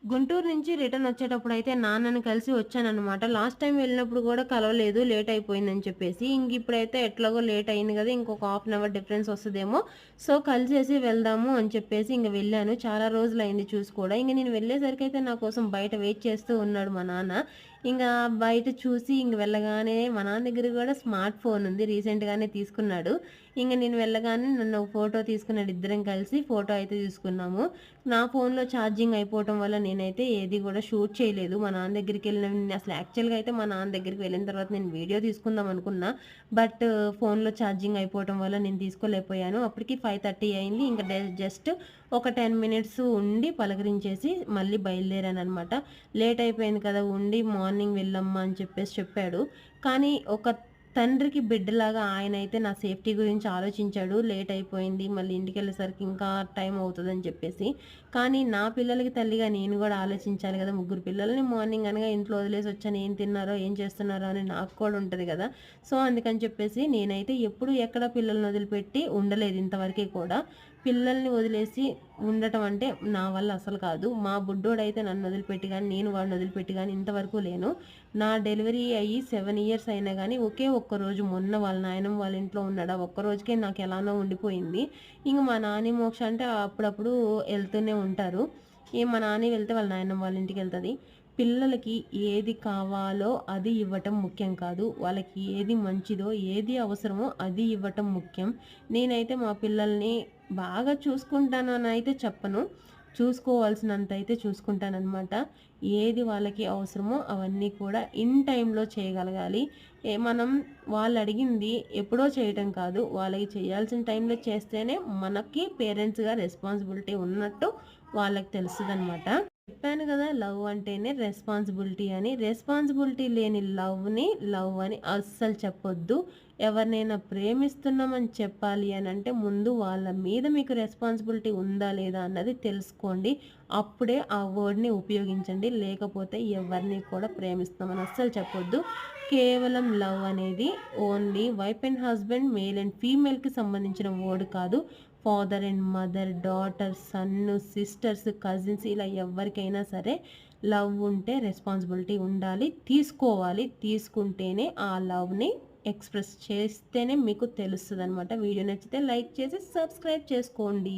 గుంటూరు నుంచి రిటర్న్ వచ్చేటప్పుడైతే నాన్నని కలిసి వచ్చాననమాట. లాస్ట్ టైమ్ వెళ్ళినప్పుడు గూడా కలవలేదు. లేట్ అయిపోయిందని చెప్పేసి. ఇప్పుడైతే ఎట్లాగో లేట్ అయింది గదా! ఇంకొక హాఫ్ అన్ అవర్ డిఫరెన్స్ వస్తదేమో. సో, కలిసేసి వెళ్దాము అని చెప్పేసి వెళ్ళాను. చాలా రోజులయింది చూసి కూడా. నేను వెళ్ళేసరికైతే నా కోసం బయట వెయిట్ చేస్తూ ఉన్నాడు మా నాన్న. ఇంగా బయట చూసి వెళ్ళగానే మా నాన్న దగ్గర గూడా స్మార్ట్ ఫోన్ ఉంది. రీసెంట్‌గానే తీసుకున్నాడు. నేను వెళ్ళగానే నన్ను ఒక ఫోటో తీసుకున్నాడు. ఇద్దరం కలిసి ఫోటో అయితే తీసుకున్నాము. నా ఫోన్‌లో ఛార్జింగ్ అయిపోవటం వల్ల నేనైతే ఏది గూడా షూట్ చేయలేదు. మా నాన్న దగ్గరికెళ్ళిన అసలు యాక్చువల్‌గా అయితే మా నాన్న దగ్గరికి వెళ్ళిన తర్వాత నేను వీడియో తీసుకుందాం అనుకున్నా. బట్ ఫోన్‌లో ఛార్జింగ్ అయిపోవటం వల్ల నేను తీసుకోలేకపోయాను. అప్పటికి 5:30 అయింది. ఇంక జస్ట్ ఒక 10 మినిట్స్ ఉండి పలకరించేసి మళ్ళీ బయలుదేరాననమాట. లేట్ అయిపోయింది కదా! ఉండి మార్నింగ్ వెళ్ళమ్మా అని చెప్పేసి చెప్పాడు. కానీ ఒక తండ్రికి బిడ్డలాగా ఆయనైతే నా సేఫ్టీ గురించి ఆలోచించాడు. లేట్ అయిపోయింది. మళ్ళీ ఇంటికెళ్ళేసరికి ఇంకా టైం అవుతదని చెప్పేసి. కానీ నా పిల్లలకి తల్లిగా నేను గూడా ఆలోచించాలి గదా! ముగ్గురు పిల్లల్ని మార్నింగ్ అనగా ఇంట్లో వదిలేసొచ్చాను. ఏం తిన్నారో, ఏం చేస్తున్నారో అని నాకు కూడా ఉంటది గదా! సో, అందుకని చెప్పేసి నేనైతే ఎప్పుడు ఎక్కడ పిల్లల్ని వదిలిపెట్టి ఉండలేదు ఇంతవరకి కూడా. పిల్లల్ని వదిలేసి ఉండటం అంటే నా వల్ల అసలు కాదు. మా బుడ్డోడైతే నన్ను వదిలిపెట్టి గాని, నేను వాడిని వదిలిపెట్టి గాని ఇంతవరకు లేను. నా డెలివరీ అయ్యి 7 ఇయర్స్ అయినా గానీ, ఒకే ఒక్కరోజు మొన్న వాళ్ళ నాయనమ్మ వాళ్ళ ఇంట్లో ఉన్నాడు. ఆ ఒక్కరోజుకే నాకెలానో ఉండిపోయింది. మా నాని, మోక్ష అంటే అప్పుడప్పుడు ఎళ్తూనే ఉంటారు. మా నాని వెళ్తే వాళ్ళ నాయనమ్మ వాళ్ళ ఇంటికెళ్తది. పిల్లలకి ఏది కావాలో అది ఇవ్వటం ముఖ్యం కాదు. వాళ్ళకి ఏది మంచిదో, ఏది అవసరమో అది ఇవ్వటం ముఖ్యం. నేనైతే మా పిల్లల్ని బాగా చూసుకుంటాను అనయితే చెప్పను. చూసుకోవాల్సినంత అయితే చూసుకుంటాననమాట. ఏది వాళ్ళకి అవసరమో అవన్నీ కూడా ఇన్ టైంలో చేయగలగాలి. మనం వాళ్ళడిగింది ఎప్పుడో చేయటం కాదు. వాళ్ళకి చేయాల్సిన టైంలో చేస్తేనే మనకి పేరెంట్స్‌గా రెస్పాన్సిబిలిటీ ఉన్నట్టు వాళ్ళకి తెలుస్తదనమాట. చెప్పాను గదా! లవ్ అంటేనే రెస్పాన్సిబిలిటీ అని. రెస్పాన్సిబిలిటీ లేని లవ్‌ని లవ్ అని అస్సలు చెప్పొద్దు. ఎవరినైనా ప్రేమిస్తున్నామని చెప్పాలి అనంటే ముందు వాళ్ళ మీద మీకు రెస్పాన్సిబిలిటీ ఉందా లేదా అన్నది తెలుసుకోండి. అప్పుడే ఆ వర్డ్‌ని ఉపయోగించండి. లేకపోతే ఎవరిని కూడా ప్రేమిస్తున్నామని అస్సలు చెప్పొద్దు. కేవలం లవ్ అనేది only wife and husband, male and ఫీమేల్‌కి సంబంధించిన వర్డ్ కాదు. Father and mother, daughter, son, sisters, cousins ఇలా ఎవ్వరికైనా సరే లవ్ ఉంటే రెస్పాన్సిబిలిటీ ఉండాలి. తీసుకోవాలి. తీసుకుంటేనే ఆ లవ్‌ని ఎక్స్‌ప్రెస్ చేస్తేనే మీకు తెలుస్తదనమాట. వీడియో నచ్చితే లైక్ చేసి సబ్స్క్రైబ్ చేసుకోండి.